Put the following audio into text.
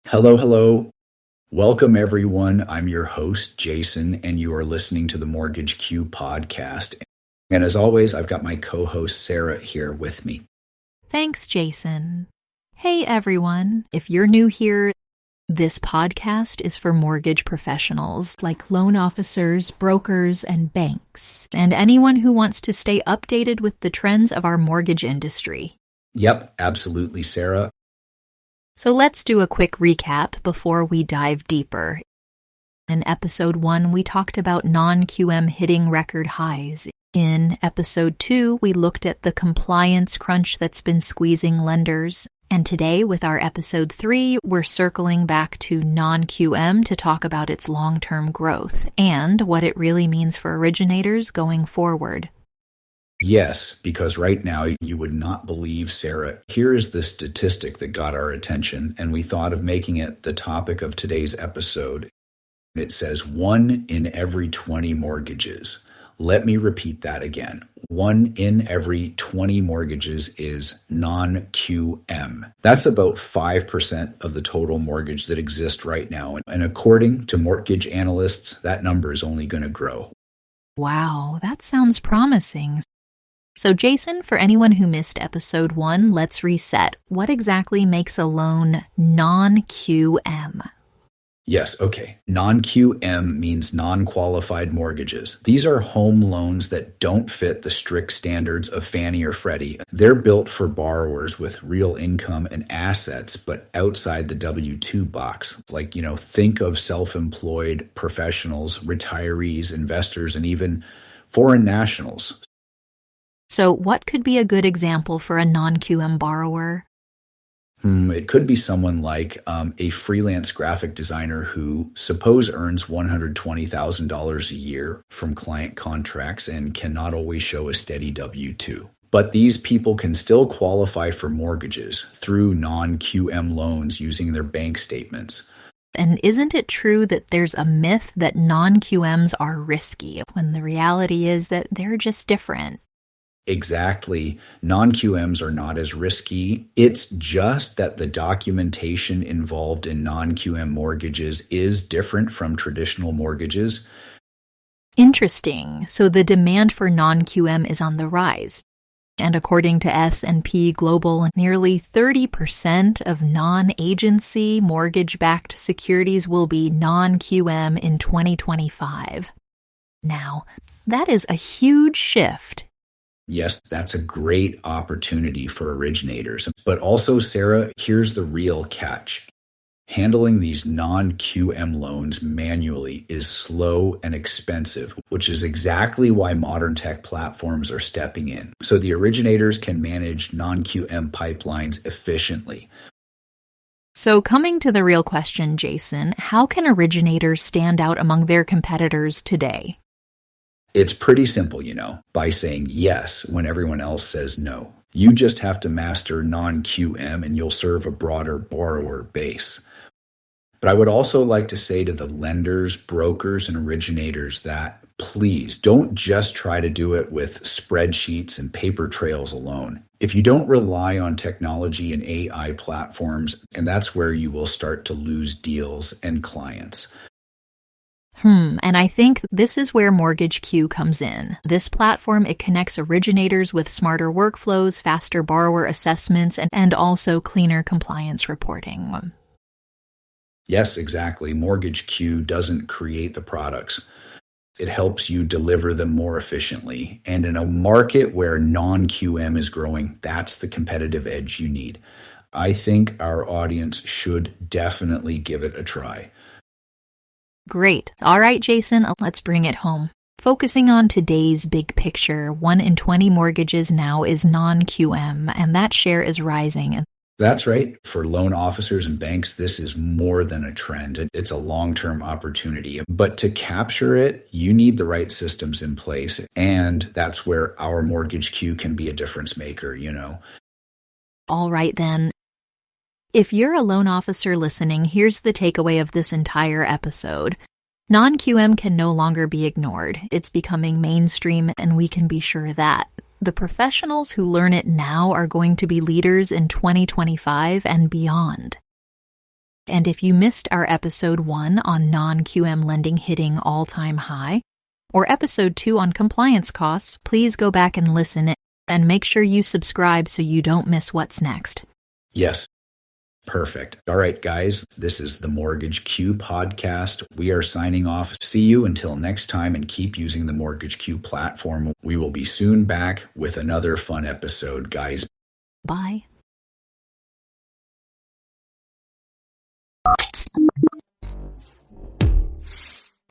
Hello, hello. Welcome, everyone. I'm your host, Jason, and you are listening to the MortgageQ podcast. And as always, I've got my co-host, Sarah, here with me. Thanks, Jason. Hey, everyone. If you're new here, this podcast is for mortgage professionals like loan officers, brokers, and banks, and anyone who wants to stay updated with the trends of our mortgage industry. Yep, absolutely, Sarah. So let's do a quick recap before we dive deeper. In episode 1, we talked about non-QM hitting record highs. In episode 2, we looked at the compliance crunch that's been squeezing lenders. And today, with our episode 3, we're circling back to non-QM to talk about its long-term growth and what it really means for originators going forward. Yes, because right now you would not believe, Sarah. Here is the statistic that got our attention, and we thought of making it the topic of today's episode. It says 1 in every 20 mortgages. Let me repeat that again. 1 in every 20 mortgages is non-QM. That's about 5% of the total mortgage that exists right now. And according to mortgage analysts, that number is only going to grow. Wow, that sounds promising. So Jason, for anyone who missed episode 1, let's reset. What exactly makes a loan non-QM? Yes, okay. Non-QM means non-qualified mortgages. These are home loans that don't fit the strict standards of Fannie or Freddie. They're built for borrowers with real income and assets, but outside the W-2 box. Like, think of self-employed professionals, retirees, investors, and even foreign nationals. So what could be a good example for a non-QM borrower? It could be someone like a freelance graphic designer who suppose earns $120,000 a year from client contracts and cannot always show a steady W-2. But these people can still qualify for mortgages through non-QM loans using their bank statements. And isn't it true that there's a myth that non-QMs are risky when the reality is that they're just different? Exactly. Non-QMs are not as risky. It's just that the documentation involved in non-QM mortgages is different from traditional mortgages. Interesting. So the demand for non-QM is on the rise. And according to S&P Global, nearly 30% of non-agency mortgage-backed securities will be non-QM in 2025. Now, that is a huge shift. Yes, that's a great opportunity for originators. But also, Sarah, here's the real catch. Handling these non-QM loans manually is slow and expensive, which is exactly why modern tech platforms are stepping in. So the originators can manage non-QM pipelines efficiently. So coming to the real question, Jason, how can originators stand out among their competitors today? It's pretty simple, by saying yes when everyone else says no. You just have to master non-QM and you'll serve a broader borrower base. But I would also like to say to the lenders, brokers, and originators that please don't just try to do it with spreadsheets and paper trails alone. If you don't rely on technology and AI platforms, and that's where you will start to lose deals and clients. And I think this is where MortgageQ comes in. This platform, it connects originators with smarter workflows, faster borrower assessments, and also cleaner compliance reporting. Yes, exactly. MortgageQ doesn't create the products. It helps you deliver them more efficiently. And in a market where non-QM is growing, that's the competitive edge you need. I think our audience should definitely give it a try. Great. All right, Jason, let's bring it home. Focusing on today's big picture, 1 in 20 mortgages now is non-QM, and that share is rising. That's right. For loan officers and banks, this is more than a trend. It's a long-term opportunity. But to capture it, you need the right systems in place. And that's where our MortgageQ can be a difference maker, All right, then. If you're a loan officer listening, here's the takeaway of this entire episode. Non-QM can no longer be ignored. It's becoming mainstream, and we can be sure that. The professionals who learn it now are going to be leaders in 2025 and beyond. And if you missed our episode 1 on non-QM lending hitting all-time high, or episode 2 on compliance costs, please go back and listen and make sure you subscribe so you don't miss what's next. Yes. Perfect. All right, guys, this is the Mortgage Q podcast. We are signing off. See you until next time, and keep using the Mortgage Q platform. We will be soon back with another fun episode, guys. Bye.